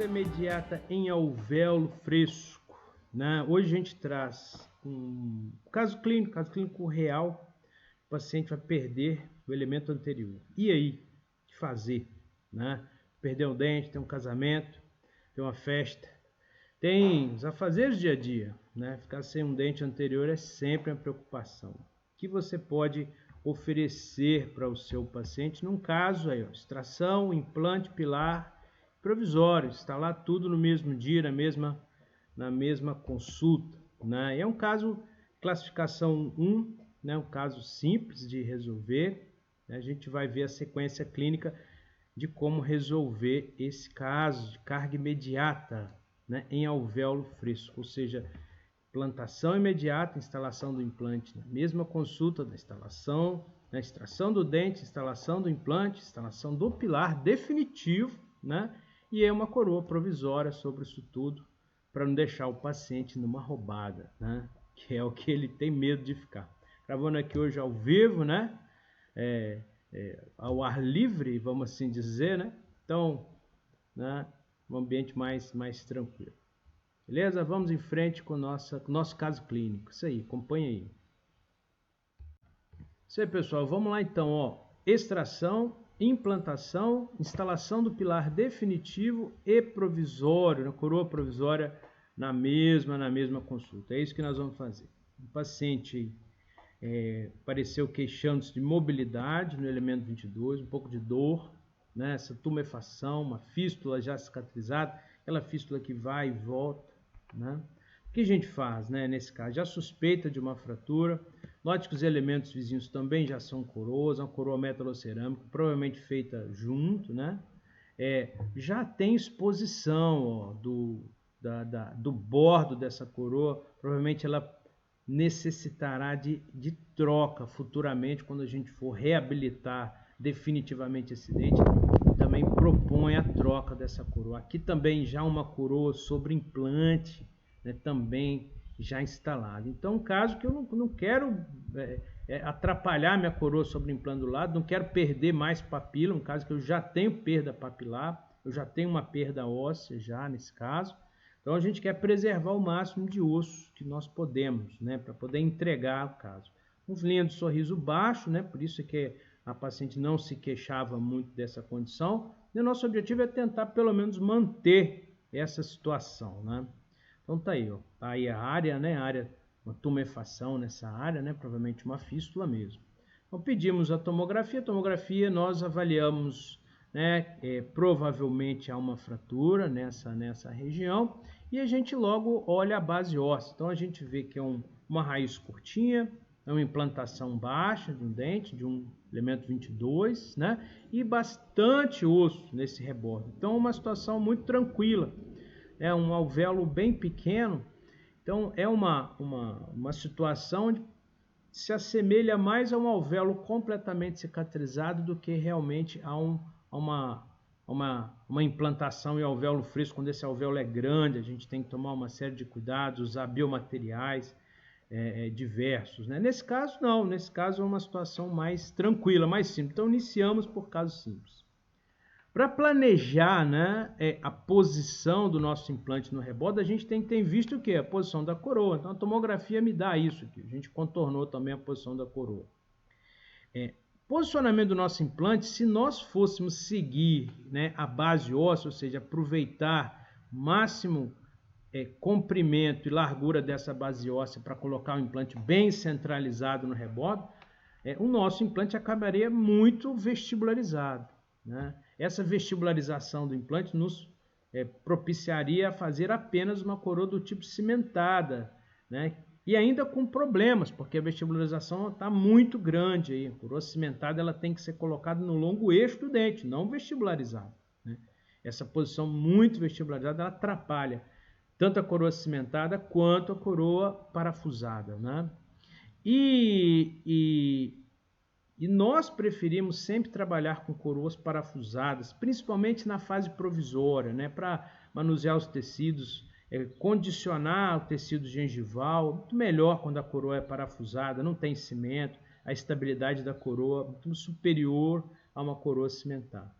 carga imediata em alvéolo fresco, né? Hoje a gente traz um caso clínico real. O paciente vai perder o elemento anterior. E aí? O que fazer, né? Perder um dente, tem um casamento, tem uma festa, tem os afazeres do dia a dia, né? Ficar sem um dente anterior é sempre uma preocupação. O que você pode oferecer para o seu paciente num caso aí, ó, extração, implante pilar provisório, instalar tudo no mesmo dia, na mesma consulta, né? É um caso classificação 1, né? Um caso simples de resolver, né? A gente vai ver a sequência clínica de como resolver esse caso de carga imediata, né? Em alvéolo fresco, ou seja, implantação imediata, instalação do implante na mesma consulta da instalação, na extração do dente, instalação do implante, instalação do pilar definitivo, né? E é uma coroa provisória sobre isso tudo, para não deixar o paciente numa roubada, né? Que é o que ele tem medo de ficar. Gravando aqui hoje ao vivo, né? Ao ar livre, vamos assim dizer, né? Então, né? Um ambiente mais tranquilo. Beleza? Vamos em frente com o nosso caso clínico. Isso aí, acompanha aí. Isso aí, pessoal. Vamos lá então, ó. Extração, implantação, instalação do pilar definitivo e provisório, na coroa provisória na mesma consulta. É isso que nós vamos fazer. O paciente apareceu queixando-se de mobilidade no elemento 22, um pouco de dor, né? Essa tumefação, uma fístula já cicatrizada, aquela fístula que vai e volta, né? O que a gente faz, né, nesse caso? Já suspeita de uma fratura. Note que os elementos vizinhos também já são coroas, uma coroa metalocerâmica, provavelmente feita junto, né? Já tem exposição, ó, do bordo dessa coroa, provavelmente ela necessitará de troca futuramente, quando a gente for reabilitar definitivamente esse dente. Também propõe a troca dessa coroa. Aqui também já uma coroa sobre implante, né, também já instalada. Então, um caso que eu não quero atrapalhar minha coroa sobre implante do lado, não quero perder mais papila, um caso que eu já tenho perda papilar, eu já tenho uma perda óssea já nesse caso. Então, a gente quer preservar o máximo de osso que nós podemos, né, para poder entregar o caso. Uma linha de sorriso baixo, né, por isso é que a paciente não se queixava muito dessa condição. E o nosso objetivo é tentar, pelo menos, manter essa situação, né? Então, tá aí, ó. Tá aí a área, né, uma tumefação nessa área, né, provavelmente uma fístula mesmo. Então, pedimos a tomografia nós avaliamos, né, provavelmente há uma fratura nessa região, e a gente logo olha a base óssea. Então a gente vê que é uma raiz curtinha, é uma implantação baixa de um dente, de um elemento 22, né, e bastante osso nesse rebordo. Então uma situação muito tranquila, é um alvéolo bem pequeno. Então é uma situação onde se assemelha mais a um alvéolo completamente cicatrizado do que realmente a uma implantação em alvéolo fresco. Quando esse alvéolo é grande, a gente tem que tomar uma série de cuidados, usar biomateriais diversos, né? Nesse caso, não. Nesse caso, é uma situação mais tranquila, mais simples. Então, iniciamos por casos simples. Para planejar, né, a posição do nosso implante no rebordo, a gente tem que ter visto o quê? A posição da coroa. Então, a tomografia me dá isso aqui. A gente contornou também a posição da coroa. Posicionamento do nosso implante, se nós fôssemos seguir, né, a base óssea, ou seja, aproveitar máximo comprimento e largura dessa base óssea para colocar o implante bem centralizado no rebordo, o nosso implante acabaria muito vestibularizado, né? Essa vestibularização do implante nos propiciaria a fazer apenas uma coroa do tipo cimentada, né? E ainda com problemas, porque a vestibularização está muito grande aí. A coroa cimentada ela tem que ser colocada no longo eixo do dente, não vestibularizada, né? Essa posição muito vestibularizada ela atrapalha tanto a coroa cimentada quanto a coroa parafusada, né? E nós preferimos sempre trabalhar com coroas parafusadas, principalmente na fase provisória, né? Para manusear os tecidos, condicionar o tecido gengival, muito melhor quando a coroa é parafusada, não tem cimento, a estabilidade da coroa é muito superior a uma coroa cimentada.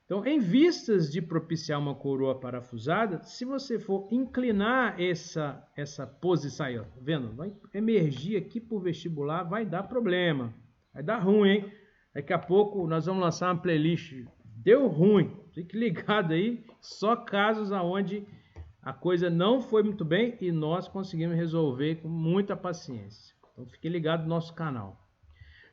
Então, em vistas de propiciar uma coroa parafusada, se você for inclinar essa posição aí, ó, tá vendo? Vai emergir aqui para o vestibular, vai dar problema, vai dar ruim, hein? Daqui a pouco nós vamos lançar uma playlist, deu ruim, fique ligado aí, só casos aonde a coisa não foi muito bem e nós conseguimos resolver com muita paciência. Então, fique ligado no nosso canal.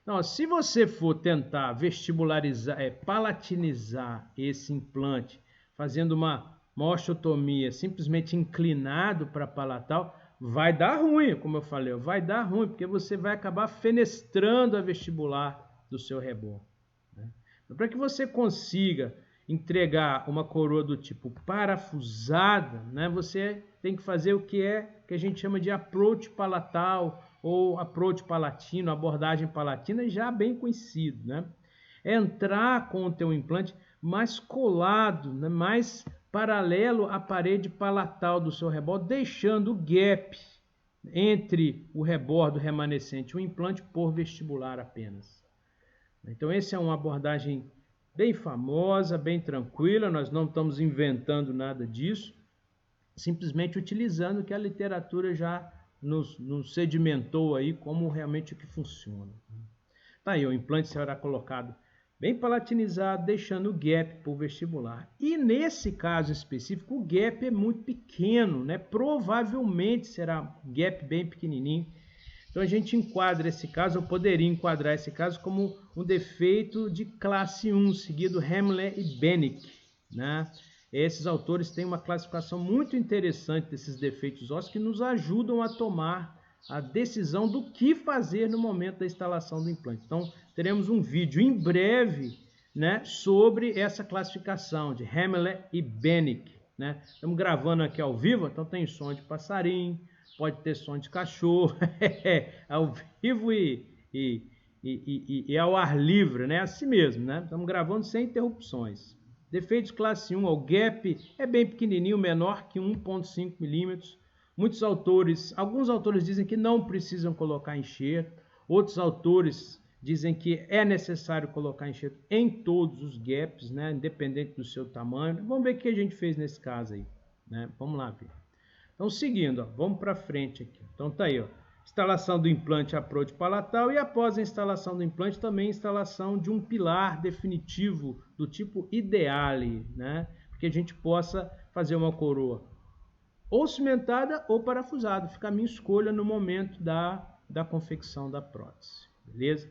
Então, se você for tentar vestibularizar, palatinizar esse implante, fazendo uma osteotomia simplesmente inclinado para palatal, vai dar ruim, como eu falei, vai dar ruim, porque você vai acabar fenestrando a vestibular do seu reborn. Né? Então, para que você consiga entregar uma coroa do tipo parafusada, né, você tem que fazer o que a gente chama de approach palatal, ou approach palatino, abordagem palatina, já bem conhecido, né? É entrar com o teu implante mais colado, né? Mais paralelo à parede palatal do seu rebordo, deixando o gap entre o rebordo remanescente e o implante por vestibular apenas. Então, essa é uma abordagem bem famosa, bem tranquila, nós não estamos inventando nada disso, simplesmente utilizando o que a literatura já nos sedimentou aí como realmente o que funciona. Tá aí, o implante será colocado bem palatinizado, deixando o gap para o vestibular. E nesse caso específico, o gap é muito pequeno, né? Provavelmente será gap bem pequenininho. Então a gente enquadra esse caso, eu poderia enquadrar esse caso como um defeito de classe 1, seguido Hamler e Bennick, né? Esses autores têm uma classificação muito interessante desses defeitos ósseos que nos ajudam a tomar a decisão do que fazer no momento da instalação do implante. Então, teremos um vídeo em breve, né, sobre essa classificação de Hamler e Bennick, né? Estamos gravando aqui ao vivo, então tem som de passarinho, pode ter som de cachorro, ao vivo e ao ar livre, né? Assim mesmo, né? Estamos gravando sem interrupções. Defeitos classe 1, o gap é bem pequenininho, menor que 1,5 milímetros. Alguns autores dizem que não precisam colocar enxerto, outros autores dizem que é necessário colocar enxerto em todos os gaps, né, independente do seu tamanho. Vamos ver o que a gente fez nesse caso aí, né? Vamos lá ver. Então, seguindo, ó, vamos para frente aqui. Então, tá aí, ó, instalação do implante approach palatal e após a instalação do implante também instalação de um pilar definitivo do tipo ideale, né? Para que a gente possa fazer uma coroa ou cimentada ou parafusada. Fica a minha escolha no momento da confecção da prótese, beleza?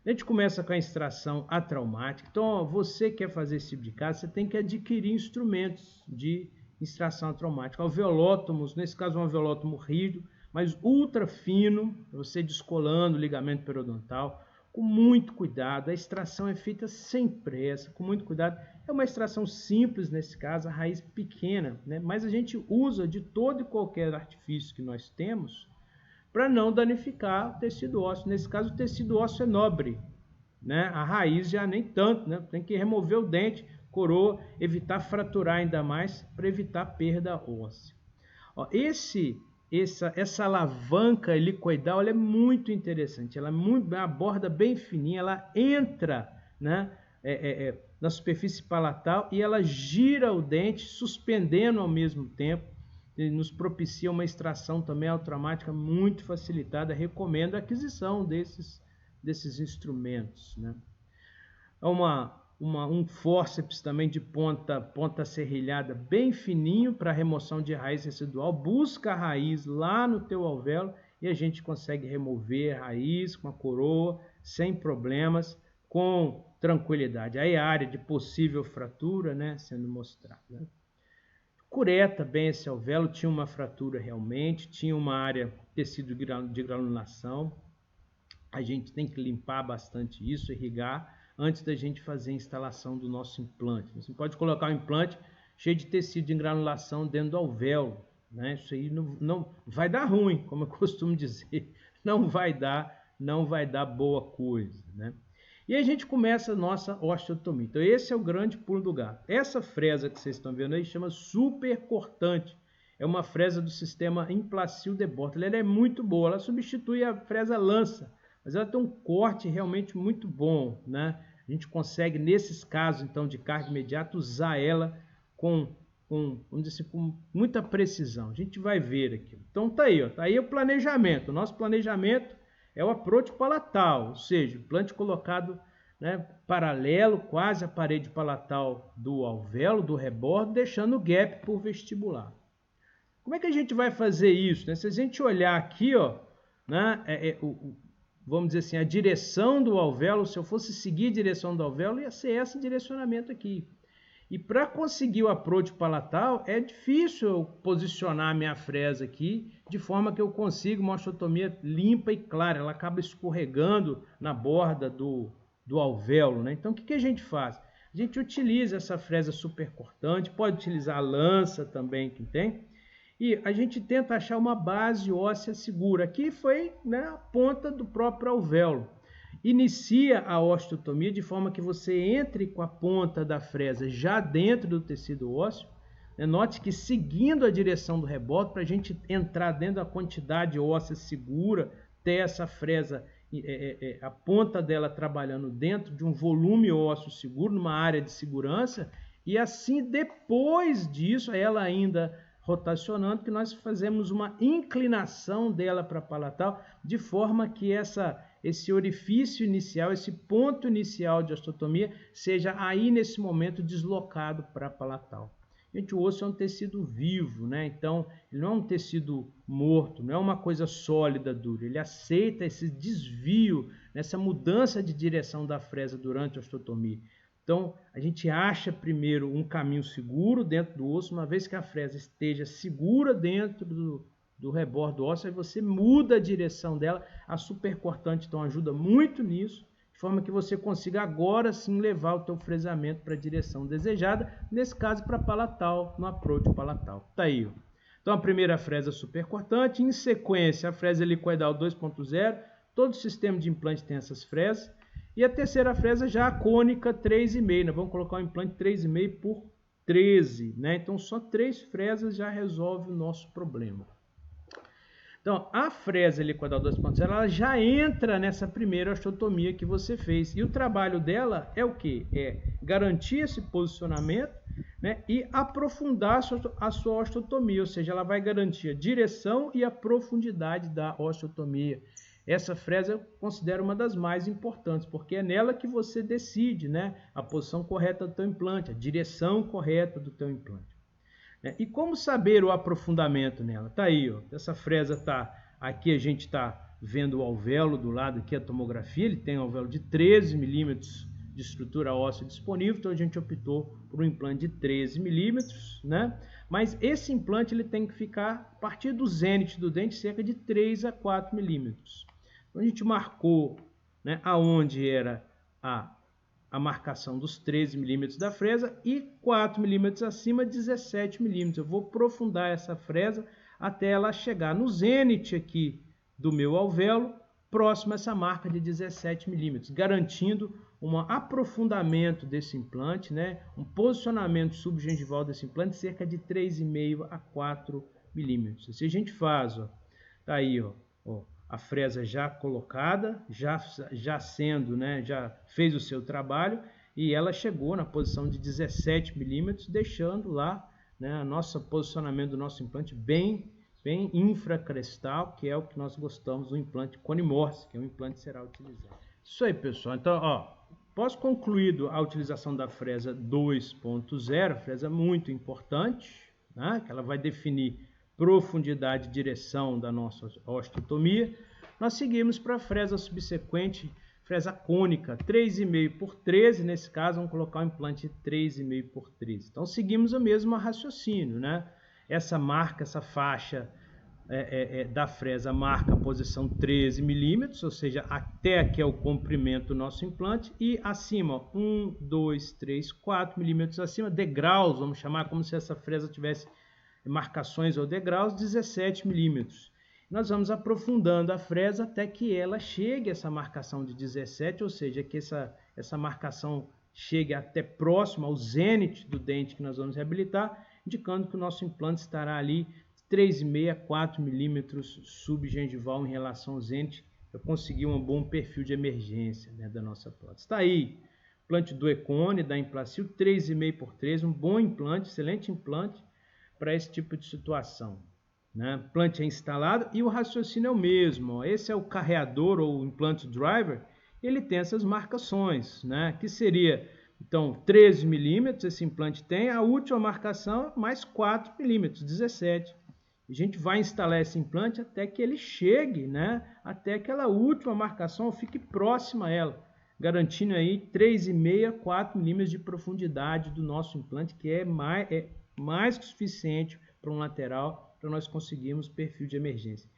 A gente começa com a extração atraumática. Então, ó, você quer fazer esse tipo de caso, você tem que adquirir instrumentos de extração atraumática. Alveolótomos, nesse caso um alveolótomo rígido, mas ultra fino, você descolando o ligamento periodontal, com muito cuidado. A extração é feita sem pressa, com muito cuidado. É uma extração simples nesse caso, a raiz pequena, né? Mas a gente usa de todo e qualquer artifício que nós temos para não danificar o tecido ósseo. Nesse caso, o tecido ósseo é nobre, né? A raiz já nem tanto, né? Tem que remover o dente, coroa, evitar fraturar ainda mais para evitar perda óssea. Ó, essa alavanca helicoidal, ela é muito interessante, ela é uma borda bem fininha, ela entra, né, na superfície palatal e ela gira o dente, suspendendo ao mesmo tempo, e nos propicia uma extração também automática muito facilitada. Recomendo a aquisição desses instrumentos, né? Um fórceps também de ponta serrilhada bem fininho para remoção de raiz residual. Busca a raiz lá no teu alvéolo e a gente consegue remover a raiz com a coroa sem problemas, com tranquilidade. Aí a área de possível fratura, né, sendo mostrada, né? Cureta bem esse alvéolo, tinha uma fratura realmente, tinha uma área tecido de granulação. A gente tem que limpar bastante isso, irrigar, antes da gente fazer a instalação do nosso implante. Você pode colocar um implante cheio de tecido de granulação dentro do alvéolo, né? Isso aí não vai dar ruim, como eu costumo dizer, não vai dar boa coisa, né? E aí a gente começa a nossa osteotomia. Então esse é o grande pulo do gato. Essa fresa que vocês estão vendo aí chama super cortante. É uma fresa do sistema Implacil de Bortoli. Ela é muito boa, ela substitui a fresa lança, mas ela tem um corte realmente muito bom, né? a gente consegue, nesses casos então de carga imediata, usar ela vamos dizer assim, com muita precisão. A gente vai ver aqui. Então tá aí, ó, tá aí o planejamento. O nosso planejamento é o approach palatal, ou seja, o implante colocado, né, paralelo, quase à parede palatal do alvéolo, do rebordo, deixando o gap por vestibular. Como é que a gente vai fazer isso, né? Se a gente olhar aqui, ó, né, vamos dizer assim, a direção do alvéolo, se eu fosse seguir a direção do alvéolo, ia ser esse direcionamento aqui. E para conseguir o approach palatal, é difícil eu posicionar a minha fresa aqui de forma que eu consiga uma osteotomia limpa e clara. Ela acaba escorregando na borda do alvéolo, né? Então, o que a gente faz? A gente utiliza essa fresa super cortante, pode utilizar a lança também que tem, e a gente tenta achar uma base óssea segura. Aqui foi, né, a ponta do próprio alvéolo. Inicia a osteotomia de forma que você entre com a ponta da fresa já dentro do tecido ósseo. Note que seguindo a direção do rebordo, para a gente entrar dentro da quantidade óssea segura, ter essa fresa, a ponta dela trabalhando dentro de um volume ósseo seguro, numa área de segurança, e assim depois disso, ela ainda rotacionando, que nós fazemos uma inclinação dela para a palatal, de forma que esse orifício inicial, esse ponto inicial de osteotomia, seja aí nesse momento deslocado para a palatal. Gente, o osso é um tecido vivo, né? Então ele não é um tecido morto, não é uma coisa sólida, dura. Ele aceita esse desvio, essa mudança de direção da fresa durante a osteotomia. Então, a gente acha primeiro um caminho seguro dentro do osso, uma vez que a fresa esteja segura dentro do rebordo ósseo, aí você muda a direção dela. A supercortante, então, ajuda muito nisso, de forma que você consiga agora sim levar o teu fresamento para a direção desejada, nesse caso para palatal, no approach palatal. Tá aí, ó. Então, a primeira fresa supercortante, em sequência, a fresa helicoidal 2.0, todo sistema de implante tem essas fresas. E a terceira fresa já a cônica 3,5, nós vamos colocar um implante 3,5 por 13, né? Então só 3 fresas já resolve o nosso problema. Então a fresa helicoidal 2.0, ela já entra nessa primeira osteotomia que você fez. E o trabalho dela é o quê? É garantir esse posicionamento, né, e aprofundar a sua osteotomia, ou seja, ela vai garantir a direção e a profundidade da osteotomia. Essa fresa eu considero uma das mais importantes, porque é nela que você decide, né, a posição correta do teu implante, a direção correta do teu implante. E como saber o aprofundamento nela? Tá aí, ó. Essa fresa tá aqui, a gente está vendo o alvéolo do lado aqui, a tomografia, ele tem um alvéolo de 13 milímetros de estrutura óssea disponível, então a gente optou por um implante de 13 milímetros, né? Mas esse implante ele tem que ficar a partir do zênite do dente cerca de 3 a 4 milímetros. Então a gente marcou, né, aonde era a marcação dos 13 milímetros da fresa e 4 milímetros acima, 17 milímetros. Eu vou aprofundar essa fresa até ela chegar no zênite aqui do meu alvéolo, próximo a essa marca de 17 milímetros, garantindo um aprofundamento desse implante, né, um posicionamento subgengival desse implante cerca de 3,5 a 4 milímetros. Se a gente faz, ó, tá aí, ó, a fresa já colocada, já sendo, né, já fez o seu trabalho, e ela chegou na posição de 17 milímetros, deixando lá, né, o nosso posicionamento do nosso implante bem infracrestal, que é o que nós gostamos do implante Cone Morse, que é um implante que será utilizado. Isso aí, pessoal. Então, ó, após concluído a utilização da fresa 2.0, fresa muito importante, né, que ela vai definir profundidade e direção da nossa osteotomia, nós seguimos para a fresa subsequente, fresa cônica 3,5 por 13, nesse caso vamos colocar um implante 3,5 por 13. Então seguimos o mesmo raciocínio, né? Essa marca, essa faixa da fresa marca a posição 13 milímetros, ou seja, até aqui é o comprimento do nosso implante, e acima, 1, 2, 3, 4 milímetros acima, degraus, vamos chamar como se essa fresa tivesse marcações ou degraus, 17 milímetros. Nós vamos aprofundando a fresa até que ela chegue a essa marcação de 17, ou seja, que essa marcação chegue até próximo ao zênite do dente que nós vamos reabilitar, indicando que o nosso implante estará ali 3,5 a 4 milímetros subgengival em relação ao zênite, para conseguir um bom perfil de emergência, né, da nossa prótese. Está aí Implante do Econe, da Implacil, 3,5x3, um bom implante, excelente implante para esse tipo de situação. Né? O implante é instalado e o raciocínio é o mesmo. Ó. Esse é o carreador ou o implante driver, ele tem essas marcações, né? Que seria, então, 13 milímetros esse implante tem, a última marcação mais 4 milímetros, 17. A gente vai instalar esse implante até que ele chegue, né? Até aquela última marcação fique próxima a ela, garantindo aí 3,5 a 4 milímetros de profundidade do nosso implante, que é mais que suficiente para um lateral, para nós conseguirmos perfil de emergência.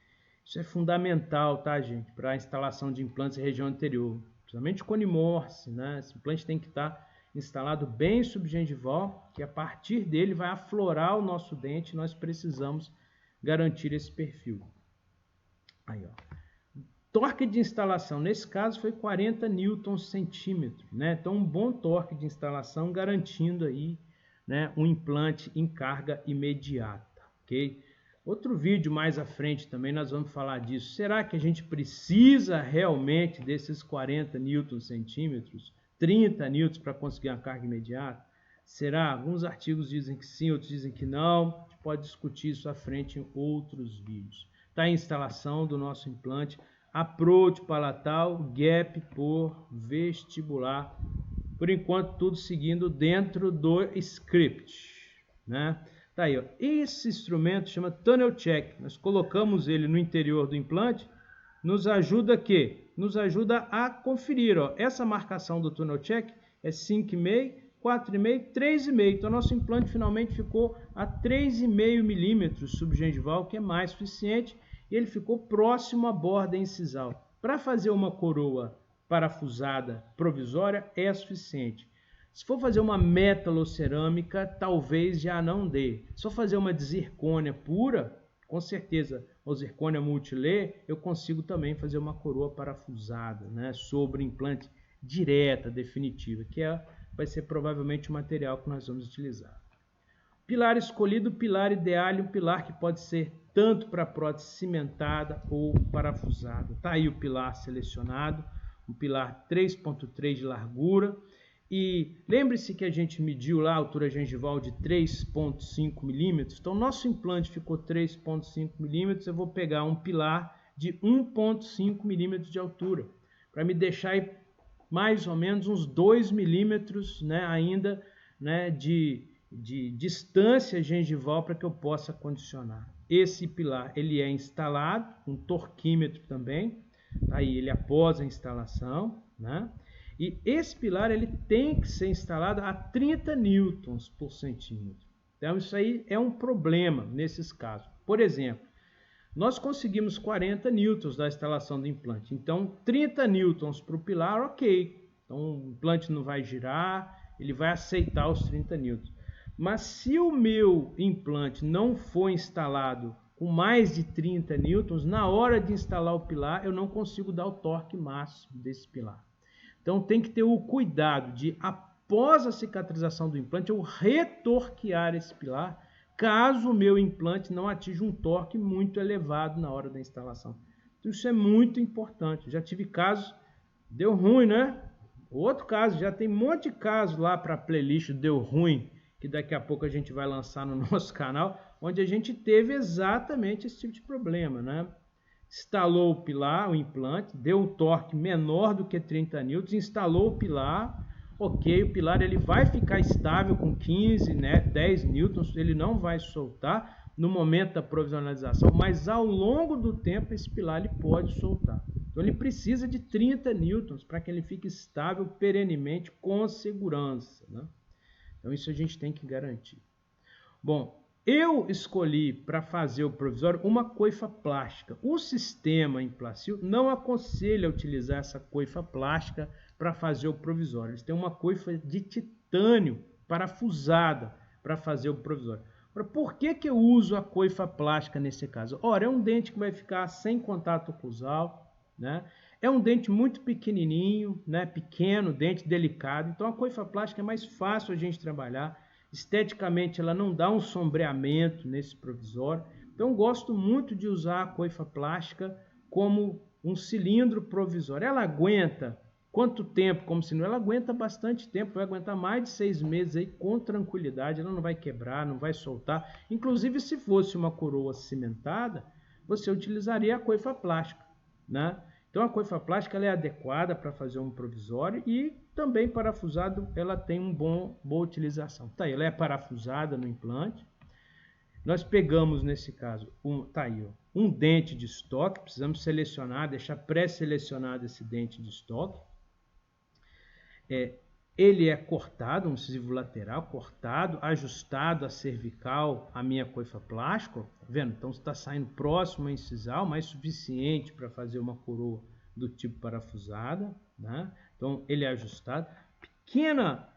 Isso é fundamental, tá, gente, para a instalação de implantes em região anterior, principalmente cone Morse, né? Esse implante tem que estar instalado bem subgengival, que a partir dele vai aflorar o nosso dente, nós precisamos garantir esse perfil. Aí, ó. Torque de instalação, nesse caso, foi 40 newtons/centímetro, né? Então, um bom torque de instalação garantindo aí, né, um implante em carga imediata, ok? Outro vídeo mais à frente também nós vamos falar disso. Será que a gente precisa realmente desses 40 newtons/centímetros, 30 newtons para conseguir uma carga imediata? Será? Alguns artigos dizem que sim, outros dizem que não. A gente pode discutir isso à frente em outros vídeos. Está a instalação do nosso implante. Approach palatal, gap por vestibular. Por enquanto, tudo seguindo dentro do script, né? Tá aí, ó. Esse instrumento chama Tunnel Check. Nós colocamos ele no interior do implante. Nos ajuda a quê? Nos ajuda a conferir, ó. Essa marcação do Tunnel Check é 5,5, 4,5, 3,5. Então, nosso implante finalmente ficou a 3,5 milímetros subgengival, que é mais suficiente. E ele ficou próximo à borda incisal. Para fazer uma coroa parafusada provisória é suficiente. Se for fazer uma metalocerâmica, talvez já não dê. Se for fazer uma de zircônia pura, com certeza, ou zircônia multilê, eu consigo também fazer uma coroa parafusada, né, sobre implante direta, definitiva, que vai ser provavelmente o material que nós vamos utilizar. Pilar escolhido, pilar ideal, um pilar que pode ser tanto para prótese cimentada ou parafusada. Está aí o pilar selecionado, um pilar 3,3 de largura. E lembre-se que a gente mediu lá a altura gengival de 3,5 milímetros. Então, nosso implante ficou 3,5 milímetros. Eu vou pegar um pilar de 1,5 milímetros de altura, para me deixar aí mais ou menos uns 2 milímetros, né, ainda, né, de distância gengival para que eu possa condicionar. Esse pilar ele é instalado, um torquímetro também, tá aí ele após a instalação, né? E esse pilar ele tem que ser instalado a 30 newtons por centímetro. Então isso aí é um problema nesses casos. Por exemplo, nós conseguimos 40 newtons da instalação do implante. Então 30 newtons para o pilar, ok. Então o implante não vai girar, ele vai aceitar os 30 newtons. Mas se o meu implante não for instalado com mais de 30 newtons, na hora de instalar o pilar, eu não consigo dar o torque máximo desse pilar. Então tem que ter o cuidado de, após a cicatrização do implante, eu retorquear esse pilar, caso o meu implante não atinja um torque muito elevado na hora da instalação. Então isso é muito importante. Já tive casos, deu ruim, né? Outro caso, já tem um monte de casos lá para a playlist deu ruim, que daqui a pouco a gente vai lançar no nosso canal, onde a gente teve exatamente esse tipo de problema, né? Instalou o pilar, o implante, deu um torque menor do que 30 newtons, instalou o pilar, ok, o pilar ele vai ficar estável com 15, né, 10 newtons, ele não vai soltar no momento da provisionalização, mas ao longo do tempo esse pilar ele pode soltar. Então ele precisa de 30 newtons para que ele fique estável perenemente com segurança, né? Então isso a gente tem que garantir. Bom, eu escolhi para fazer o provisório uma coifa plástica. O sistema Implacil não aconselha utilizar essa coifa plástica para fazer o provisório. Eles têm uma coifa de titânio parafusada para fazer o provisório. Agora, por que eu uso a coifa plástica nesse caso? Ora, é um dente que vai ficar sem contato oclusal, né? É um dente muito pequenininho, né? Pequeno, dente delicado. Então a coifa plástica é mais fácil a gente trabalhar. Esteticamente ela não dá um sombreamento nesse provisório. Então eu gosto muito de usar a coifa plástica como um cilindro provisório. Ela aguenta Quanto tempo como sinus? Ela aguenta bastante tempo, vai aguentar mais de 6 meses aí com tranquilidade, ela não vai quebrar, não vai soltar. Inclusive, se fosse uma coroa cimentada, você utilizaria a coifa plástica, né? Então a coifa plástica ela é adequada para fazer um provisório e também parafusado ela tem boa utilização. Tá aí, ela é parafusada no implante. Nós pegamos nesse caso um dente de estoque, precisamos selecionar, deixar pré-selecionado esse dente de estoque. Ele é cortado, um incisivo lateral, cortado, ajustado a cervical, a minha coifa plástica, tá vendo? Então está saindo próximo ao incisal, mas suficiente para fazer uma coroa do tipo parafusada, né? Então ele é ajustado. Pequena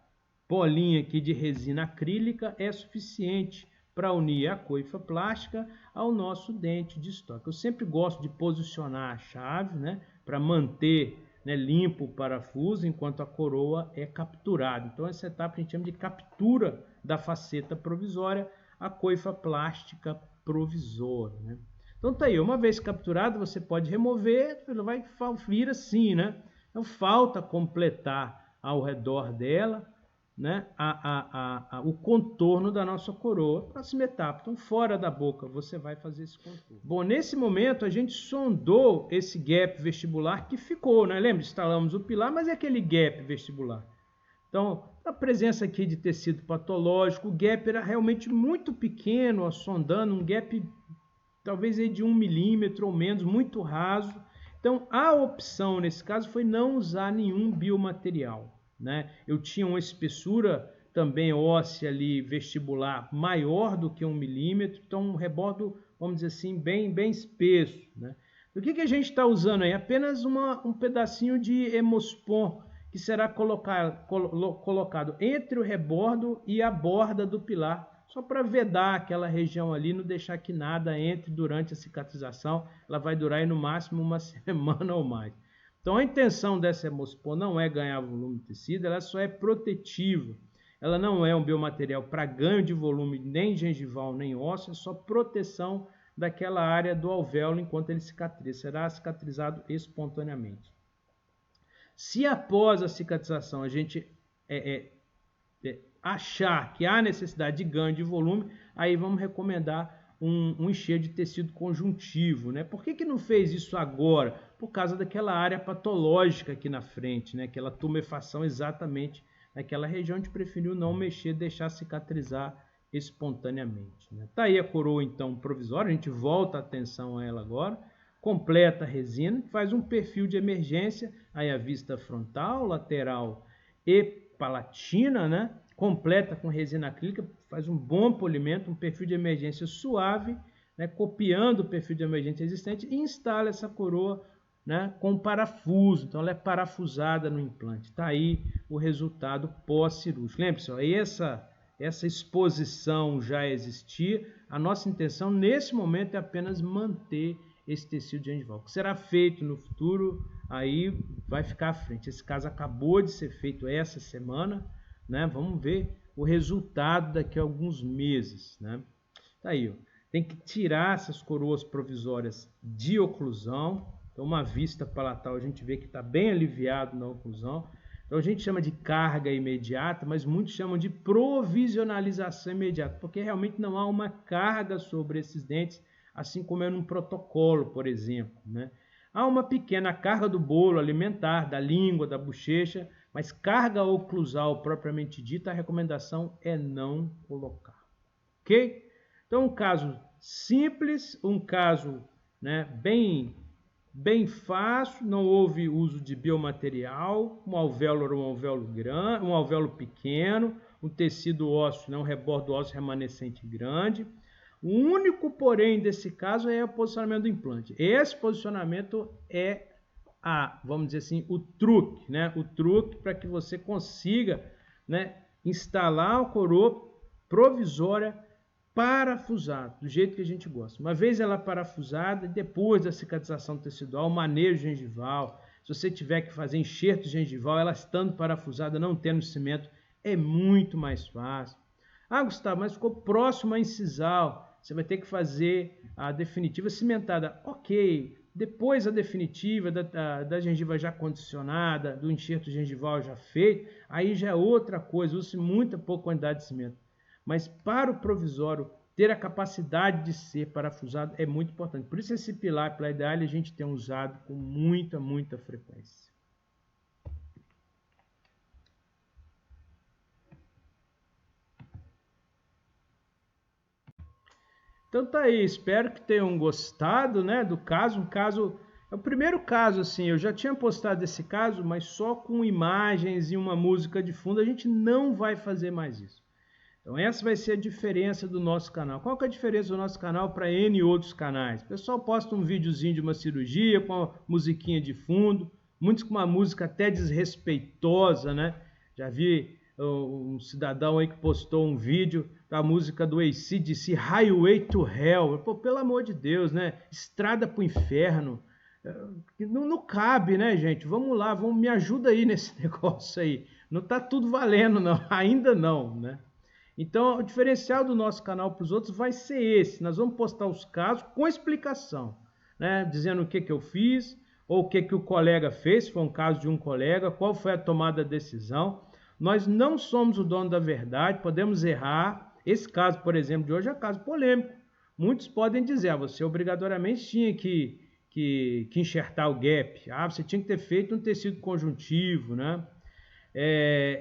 bolinha aqui de resina acrílica é suficiente para unir a coifa plástica ao nosso dente de estoque. Eu sempre gosto de posicionar a chave, né, para manter, né, limpo o parafuso enquanto a coroa é capturada. Então essa etapa a gente chama de captura da faceta provisória, a coifa plástica provisória, né? Então tá aí, uma vez capturada você pode remover, ela vai vir assim, né? Então falta completar ao redor dela, né, o contorno da nossa coroa. Próxima etapa, então fora da boca você vai fazer esse contorno. Bom, nesse momento a gente sondou esse gap vestibular que ficou, né? Lembra? Instalamos o pilar, mas é aquele gap vestibular. Então, a presença aqui de tecido patológico, o gap era realmente muito pequeno, ó, sondando, um gap talvez aí de 1 milímetro ou menos, muito raso. Então, a opção nesse caso foi não usar nenhum biomaterial, né? Eu tinha uma espessura também óssea ali vestibular maior do que 1 milímetro, então um rebordo, vamos dizer assim, bem espesso, né? O que a gente está usando aí? Apenas um pedacinho de hemospon que será colocado entre o rebordo e a borda do pilar, só para vedar aquela região ali, não deixar que nada entre durante a cicatrização. Ela vai durar aí no máximo uma semana ou mais. Então a intenção dessa hemospon não é ganhar volume de tecido, ela só é protetiva. Ela não é um biomaterial para ganho de volume nem gengival nem ósseo, é só proteção daquela área do alvéolo enquanto ele cicatriza. Será cicatrizado espontaneamente. Se após a cicatrização a gente achar que há necessidade de ganho de volume, aí vamos recomendar um enxerto de tecido conjuntivo, né? Por que não fez isso agora? Por causa daquela área patológica aqui na frente, né? Aquela tumefação exatamente naquela região, a gente preferiu não mexer, deixar cicatrizar espontaneamente, né? Tá aí a coroa então provisória, a gente volta a atenção a ela agora, completa a resina, faz um perfil de emergência, aí a vista frontal, lateral e palatina, né? Completa com resina acrílica, faz um bom polimento, um perfil de emergência suave, né, copiando o perfil de emergência existente e instala essa coroa, né, com parafuso. Então ela é parafusada no implante. Está aí o resultado pós-cirúrgico. Lembre-se, essa exposição já existia. A nossa intenção nesse momento é apenas manter esse tecido gengival. O que será feito no futuro, aí vai ficar à frente. Esse caso acabou de ser feito essa semana, né? Vamos ver o resultado daqui a alguns meses, né? Tá aí, ó. Tem que tirar essas coroas provisórias de oclusão. Então, uma vista palatal a gente vê que está bem aliviado na oclusão. Então, a gente chama de carga imediata, mas muitos chamam de provisionalização imediata, porque realmente não há uma carga sobre esses dentes, assim como é num protocolo, por exemplo, né? Há uma pequena carga do bolo alimentar, da língua, da bochecha, mas carga oclusal propriamente dita, a recomendação é não colocar. Ok? Então, um caso simples, um caso, né, bem fácil, não houve uso de biomaterial, um alvéolo era um alvéolo grande, um alvéolo pequeno, um tecido ósseo, né, um rebordo ósseo remanescente grande. O único, porém, desse caso é o posicionamento do implante. Esse posicionamento é vamos dizer assim, o truque, né? O truque para que você consiga, né, instalar a coroa provisória parafusada, do jeito que a gente gosta. Uma vez ela parafusada, depois da cicatrização tecidual, manejo gengival, se você tiver que fazer enxerto gengival, ela estando parafusada, não tendo cimento, é muito mais fácil. Ah, Gustavo, mas ficou próximo à incisal, você vai ter que fazer a definitiva cimentada. Ok, Depois a definitiva, da gengiva já condicionada, do enxerto gengival já feito, aí já é outra coisa, usa-se muita pouca quantidade de cimento. Mas para o provisório ter a capacidade de ser parafusado é muito importante. Por isso esse pilar ideal a gente tem usado com muita frequência. Então tá aí, espero que tenham gostado, né, do caso. É o primeiro caso, assim, eu já tinha postado esse caso, mas só com imagens e uma música de fundo. A gente não vai fazer mais isso. Então essa vai ser a diferença do nosso canal. Qual que é a diferença do nosso canal para N outros canais? O pessoal posta um videozinho de uma cirurgia com uma musiquinha de fundo, muitos com uma música até desrespeitosa, né? Já vi um cidadão aí que postou um vídeo da música do AC/DC, Highway to Hell. Pô, pelo amor de Deus, né? Estrada pro inferno. Não cabe, né, gente? Vamos lá, me ajuda aí nesse negócio aí. Não tá tudo valendo, não. Ainda não, né? Então, o diferencial do nosso canal para os outros vai ser esse. Nós vamos postar os casos com explicação, né? Dizendo o que eu fiz, ou o que o colega fez, se for um caso de um colega, qual foi a tomada da decisão. Nós não somos o dono da verdade, podemos errar. Esse caso, por exemplo, de hoje é um caso polêmico. Muitos podem dizer, você obrigatoriamente tinha que enxertar o gap. Você tinha que ter feito um tecido conjuntivo, né?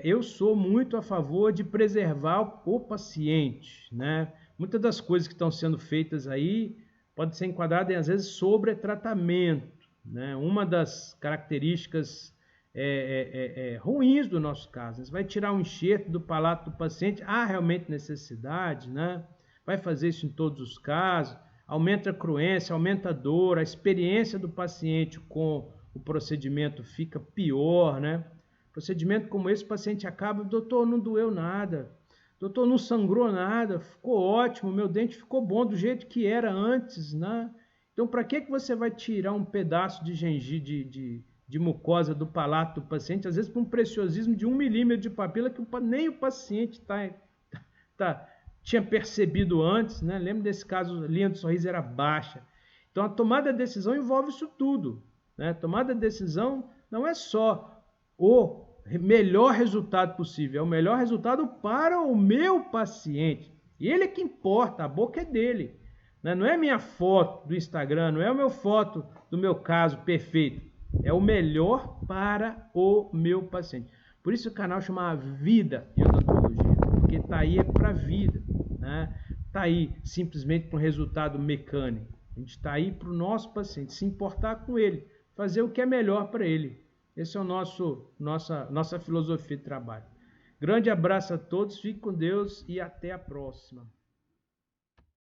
Eu sou muito a favor de preservar o paciente, né? Muitas das coisas que estão sendo feitas aí podem ser enquadradas, às vezes, sobre tratamento, né? Uma das características ruins do nosso caso, você vai tirar um enxerto do palato do paciente, há realmente necessidade, né? Vai fazer isso em todos os casos, aumenta a cruência, aumenta a dor, a experiência do paciente com o procedimento fica pior, né? Procedimento como esse, o paciente acaba, doutor, não doeu nada, doutor, não sangrou nada, ficou ótimo, meu dente ficou bom do jeito que era antes, né? Então, para que você vai tirar um pedaço de gengiva, de mucosa do palato do paciente, às vezes por um preciosismo de 1 milímetro de papila que nem o paciente tinha percebido antes, né? Lembra desse caso, a linha do sorriso era baixa. Então, a tomada de decisão envolve isso tudo, né? Tomada de decisão não é só o melhor resultado possível, é o melhor resultado para o meu paciente. E ele é que importa, a boca é dele. Né? Não é minha foto do Instagram, não é a minha foto do meu caso perfeito. É o melhor para o meu paciente. Por isso o canal chama Vida em Odontologia, porque está aí para a vida. Né? Está aí simplesmente para um resultado mecânico. A gente está aí para o nosso paciente, se importar com ele, fazer o que é melhor para ele. Essa é nossa filosofia de trabalho. Grande abraço a todos, fique com Deus e até a próxima.